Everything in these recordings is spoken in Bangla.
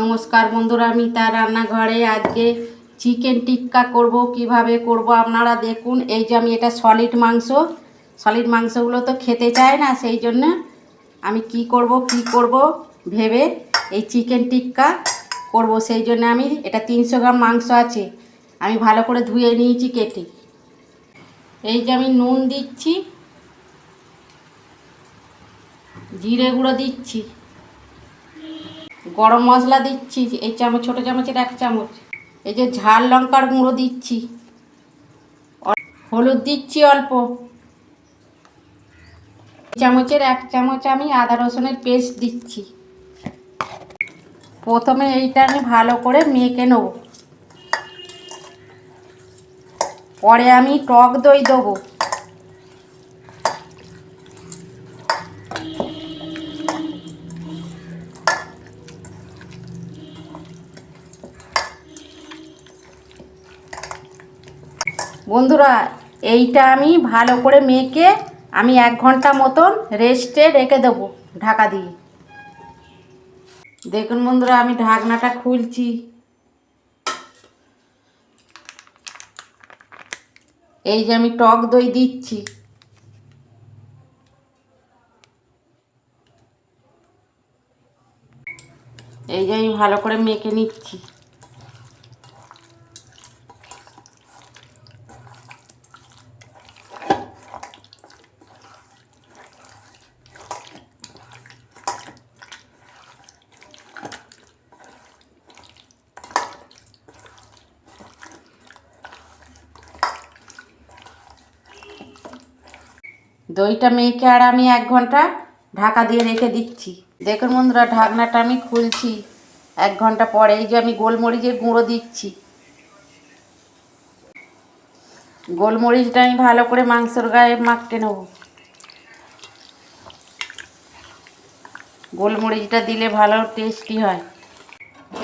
নমস্কার বন্ধুরা, আমি তার রান্নাঘরে আজকে চিকেন টিক্কা করব। কিভাবে করব আপনারা দেখুন। এই যে আমি এটা সলিড মাংসগুলো তো খেতে চায় না, সেই জন্য আমি কি করব ভেবে এই চিকেন টিক্কা করব। সেই জন্য আমি এটা 300 গ্রাম মাংস আছে, আমি ভালো করে ধুয়ে নিয়েছি কেটে। এই যে আমি নুন দিচ্ছি, জিরে গুঁড়ো দিচ্ছি, গরম মশলা দিচ্ছি এই ছোটো চামচের 1 চামচ, এই যে ঝাল লঙ্কার গুঁড়ো দিচ্ছি, হলুদ দিচ্ছি অল্প, চামচের 1 চামচ আমি আদা রসুনের পেস্ট দিচ্ছি। প্রথমে এইটা আমি ভালো করে মেখে নেব, পরে আমি টক দই দেবো। বন্ধুরা, এইটা আমি ভালো করে মেখে আমি 1 ঘন্টা মতন রেস্টে রেখে দেবো ঢাকা দিয়ে। দেখুন বন্ধুরা, আমি ঢাকনাটা খুলছি। এই যে আমি টক দই দিচ্ছি, এই যে আমি ভালো করে মেখে নিচ্ছি। দইটা মেখে আর আমি 1 ঘন্টা ঢাকা দিয়ে রেখে দিচ্ছি। দেখুন বন্ধুরা, ঢাকনাটা আমি খুলছি 1 ঘন্টা পরে। এই যে আমি গোলমরিচের গুঁড়ো দিচ্ছি, গোলমরিচটা আমি ভালো করে মাংসর গায়ে মাখতে নেব। গোলমরিচটা দিলে ভালো টেস্টি হয়।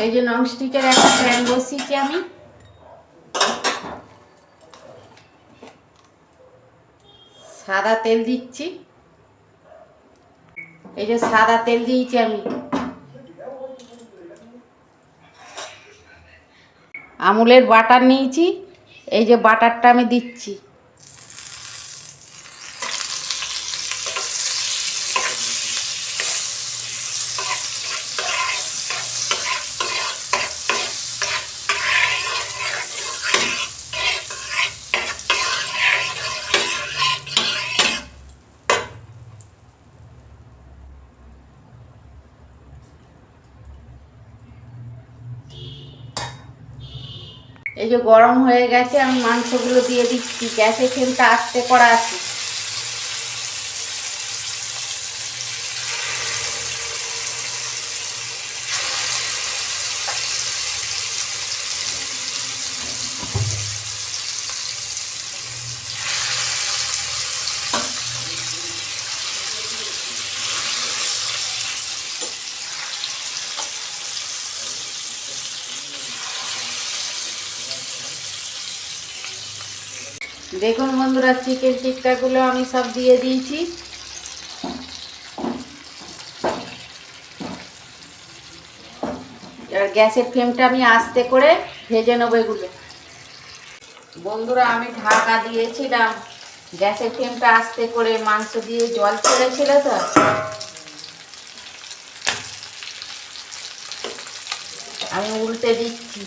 এই যে ননস্টিকের একটা প্যান বসিয়েছি, আমি সাদা তেল দিচ্ছি। এই যে সাদা তেল দিয়েছি আমি, আমুলের বাটার নিয়েছি, এই যে বাটারটা আমি দিচ্ছি। এই যে গরম হয়ে গেছে, আমি মাংসগুলো দিয়ে দিচ্ছি। গ্যাসের ফ্লেমটা আস্তে করা আছে। দেখুন বন্ধুরা, চিকেন টিক্কাগুলো আমি সব দিয়ে দিয়েছি। এবার গ্যাসের ফ্লেমটা আমি আস্তে করে ভেজে নেবো এগুলো। বন্ধুরা, আমি ঢাকা দিয়েছিলাম, গ্যাসের ফ্লেমটা আস্তে করে, মাংস দিয়ে জল ছেড়েছিল তো। আমি উল্টে দিচ্ছি।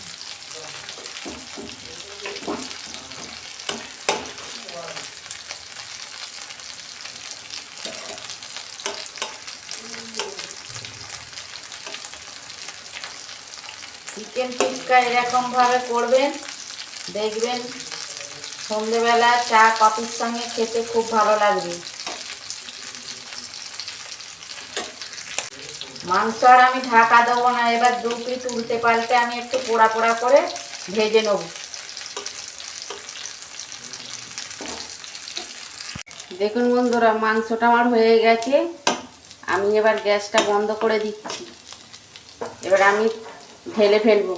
চিকেন টিক্কা এরকমভাবে করবেন, দেখবেন সন্ধ্যেবেলা চা কফির সঙ্গে খেতে খুব ভালো লাগবে। মাংস আর আমি ঢাকা দেবো না, এবার 2 পিস উল্টে পাল্টে আমি একটু পোড়া পোড়া করে ভেজে নেব। দেখুন বন্ধুরা, মাংসটা আমার হয়ে গেছে। আমি এবার গ্যাসটা বন্ধ করে দিচ্ছি। এবার আমি ঢেলে ফেলবো।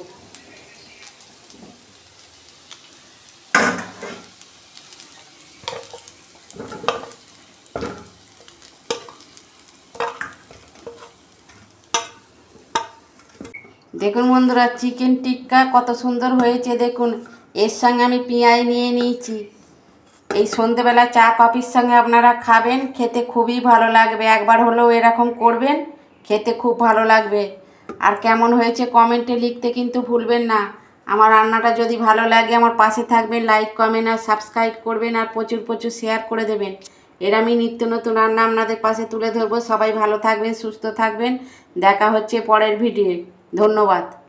দেখুন বন্ধুরা, চিকেন টিক্কা কত সুন্দর হয়েছে দেখুন। এর সঙ্গে আমি পেঁয়াজ নিয়ে নিয়েছি। এই সন্ধেবেলা চা কফির সঙ্গে আপনারা খাবেন, খেতে খুবই ভালো লাগবে। একবার হলেও এরকম করবেন, খেতে খুব ভালো লাগবে। আর কেমন হয়েছে কমেন্টে লিখতে কিন্তু ভুলবেন না। আমার রান্নাটা যদি ভালো লাগে আমার পাশে থাকবেন, লাইক কমেন্ট আর সাবস্ক্রাইব করবেন, আর প্রচুর প্রচুর শেয়ার করে দেবেন। এর আমি নিত্য নতুন রান্না আপনাদের পাশে তুলে ধরবো। সবাই ভালো থাকবেন, সুস্থ থাকবেন। দেখা হচ্ছে পরের ভিডিও। ধন্যবাদ।